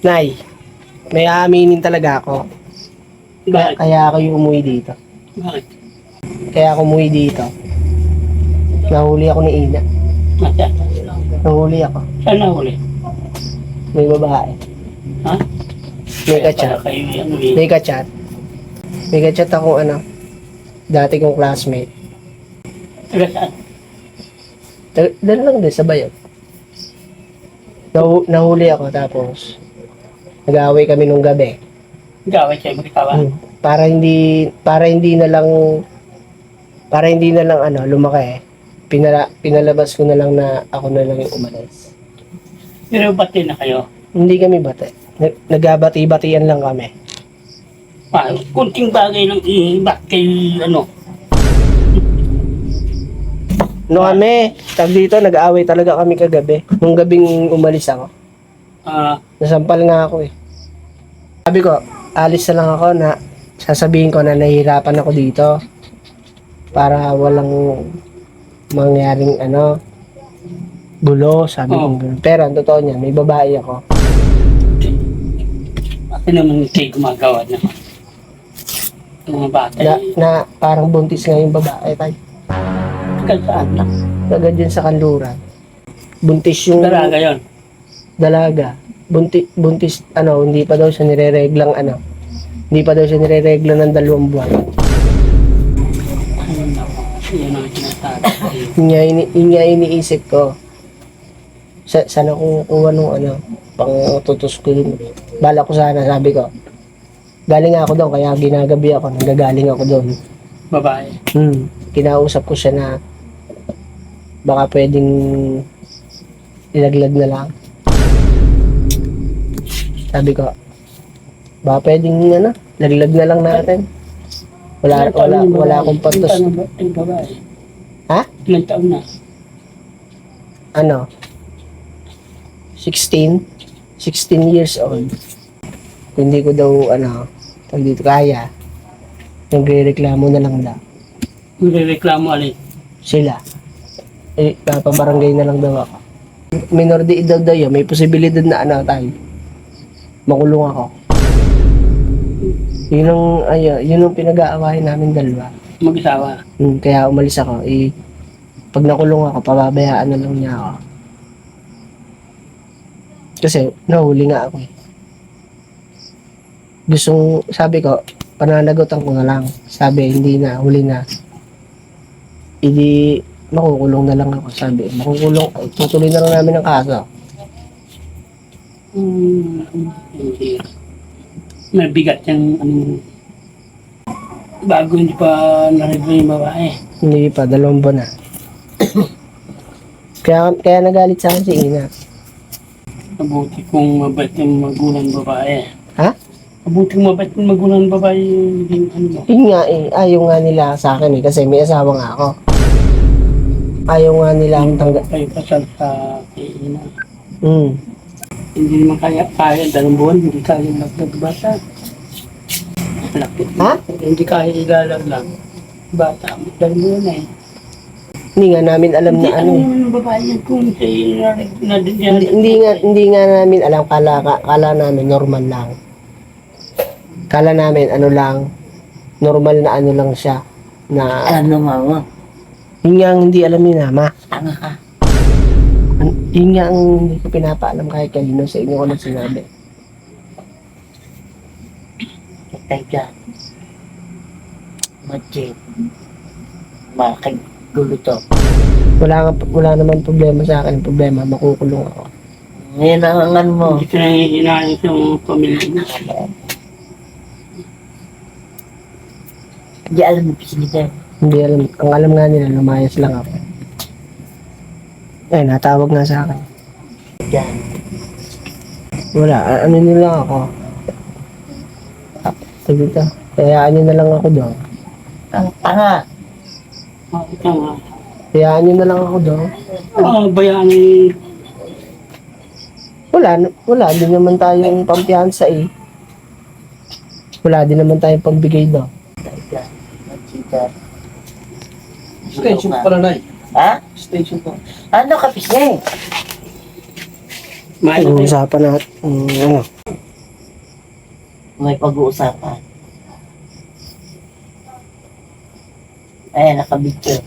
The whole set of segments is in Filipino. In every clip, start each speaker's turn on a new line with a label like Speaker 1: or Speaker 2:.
Speaker 1: Nay, may aaminin talaga ako.
Speaker 2: Bakit?
Speaker 1: Kaya ako yung umuwi dito.
Speaker 2: Bakit?
Speaker 1: Kaya ako umuwi dito. Nahuli ako ni Ina.
Speaker 2: Masa?
Speaker 1: Nahuli ako.
Speaker 2: Saan nahuli?
Speaker 1: May babae.
Speaker 2: Ha?
Speaker 1: May kachat.
Speaker 2: Para kayo ano eh.
Speaker 1: May kachat. May kachat akong ano, dati kong classmate.
Speaker 2: Taga saan?
Speaker 1: Doon lang din, sa bayan. Nahuli ako tapos nag-aaway kami nung gabi.
Speaker 2: Gawin siya magkawa.
Speaker 1: Para hindi na lang ano, lumaki eh. Pinalabas ko na lang na ako na lang yung umalis.
Speaker 2: Pero bati na kayo.
Speaker 1: Hindi kami bate. Nagbabati-batian lang kami.
Speaker 2: Kunting bagay lang ba't kayo ano?
Speaker 1: No kami, tag dito, nag-aaway talaga kami kagabi. Nung gabing umalis ako. Nasampal nga ako eh. Sabi ko, alis na lang ako na sasabihin ko na nahihirapan ako dito. Para walang mangyaring ano, gulo, sabi ko. Pero ang totoo niya, may babae ako.
Speaker 2: Bakit naman kayo gumagawa na? Mga bata
Speaker 1: Na parang buntis nga yung babae tayo.
Speaker 2: Tagal saan na?
Speaker 1: Agad yun sa kanluran. Buntis yung
Speaker 2: Dalaga yun.
Speaker 1: dalaga. Buntis, ano, hindi pa daw siya nirereglang ano. Hindi pa daw siya nireregla ng 2 buwan.
Speaker 2: Ayun ako. Yun ang sinasabi.
Speaker 1: Yun nga iniisip ko. Sana kung kuha nung ano, pang tutos ko dun. Bala ko sana, sabi ko. Galing ako doon, kaya ginagabi ako, nagagaling ako doon.
Speaker 2: Babae.
Speaker 1: Kinausap ko siya na baka pwedeng ilaglag na lang. Sabi ko, baka pwedeng ano, laglag na lang natin. Wala akong pantos.
Speaker 2: Ilan taon na yung babae?
Speaker 1: Ha?
Speaker 2: Ilan taon na?
Speaker 1: Ano? 16 years old. Kung hindi ko daw, ano, pag dito kaya, nagre-reklamo na lang daw.
Speaker 2: Nagre-reklamo alin?
Speaker 1: Sila. Papabarangay na lang daw ako. Minor de edad daw yun, may posibilidad na ano tayo. Makulong ako. Yun ang pinag-aawahin namin dalawa.
Speaker 2: Mag-isawa.
Speaker 1: Kaya umalis ako. Pag nakulong ako, pababayaan na lang niya ako. Kasi nahuli nga ako eh. Sabi ko, pananagutan ko na lang. Sabi, hindi na, huli na. Hindi, makukulong na lang ako. Sabi, tutuloy na lang namin ang kaso.
Speaker 2: Hindi. Mabigat yung bago hindi pa narinig yung babae.
Speaker 1: Hindi pa, 2 buwan na. kaya nagalit sa akin si Ina.
Speaker 2: Mabuti kung mabait yung magulang babae.
Speaker 1: Ha?
Speaker 2: Mabuti kung mabait yung magulang babae yung ano mo.
Speaker 1: Yun nga eh, ayaw nga nila sa akin eh, kasi may asawa nga ako. Ayaw nga nila akong tanggap.
Speaker 2: Kayo kasal sa Ina.
Speaker 1: Hmm.
Speaker 2: Hindi naman kaya 2 buwan, hindi kaya nagbata.
Speaker 1: Ha?
Speaker 2: Hindi kaya ilalaglag. Bata, 2 buwan eh.
Speaker 1: Hindi nga namin alam na ano eh.
Speaker 2: Yung babae yan kung
Speaker 1: Hindi nga namin alam, kala namin normal lang. Kala namin ano lang, normal na ano lang siya. Na,
Speaker 3: Alam ng mama,
Speaker 1: yun nga ang hindi alam ni Mama.
Speaker 3: tanga ka.
Speaker 1: Yun nga ang hindi ko pinapaalam kahit kanino sa inyo ko lang sinabi.
Speaker 3: Itay dyan. Majid. Makigulo to.
Speaker 1: Wala naman problema sa akin. Problema, makukulong ako.
Speaker 3: Ngayon ang ano mo.
Speaker 2: Hindi ka na inaayos yung pamilya mo.
Speaker 3: Hindi alam mo pisilita.
Speaker 1: Hindi alam. Ang alam nga nila, lumayas lang ako. Natawag nga sa akin.
Speaker 3: Dyan.
Speaker 1: Wala, ano nila ako. Dito. Kayaan nyo na lang ako doon.
Speaker 3: Tanga.
Speaker 2: Tama.
Speaker 1: Kayaan nyo na lang ako doon.
Speaker 2: Bayani.
Speaker 1: Wala din naman tayong pampiyansa eh. Wala din naman tayong pagbigay doon.
Speaker 3: Itay dyan. Majid.
Speaker 2: Station pa pala na eh.
Speaker 3: Ha?
Speaker 2: Station pa.
Speaker 3: Ano ka pising?
Speaker 2: Mahal na tayo.
Speaker 1: Usapan natin.
Speaker 3: May pag-uusapan. Ayan, nakabityo.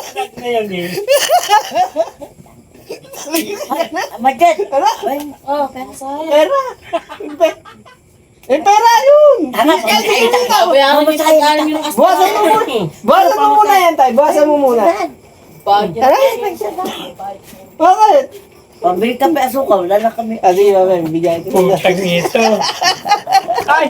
Speaker 2: Anak na yan eh.
Speaker 3: Magad!
Speaker 1: Ano?
Speaker 3: Oh, pero sa'yo.
Speaker 1: Pera! Pera yun!
Speaker 3: Tama, babayaran mo sa akin yung
Speaker 1: Buwasan mo muna! Buwasan mo muna yan, tay! Buwasan mo muna! Ano? Bakit?
Speaker 3: Pabili ka pa asukal, wala na kami.
Speaker 1: Ah, sige, mamaya, bigyan ko.
Speaker 2: Putang ito. Ay,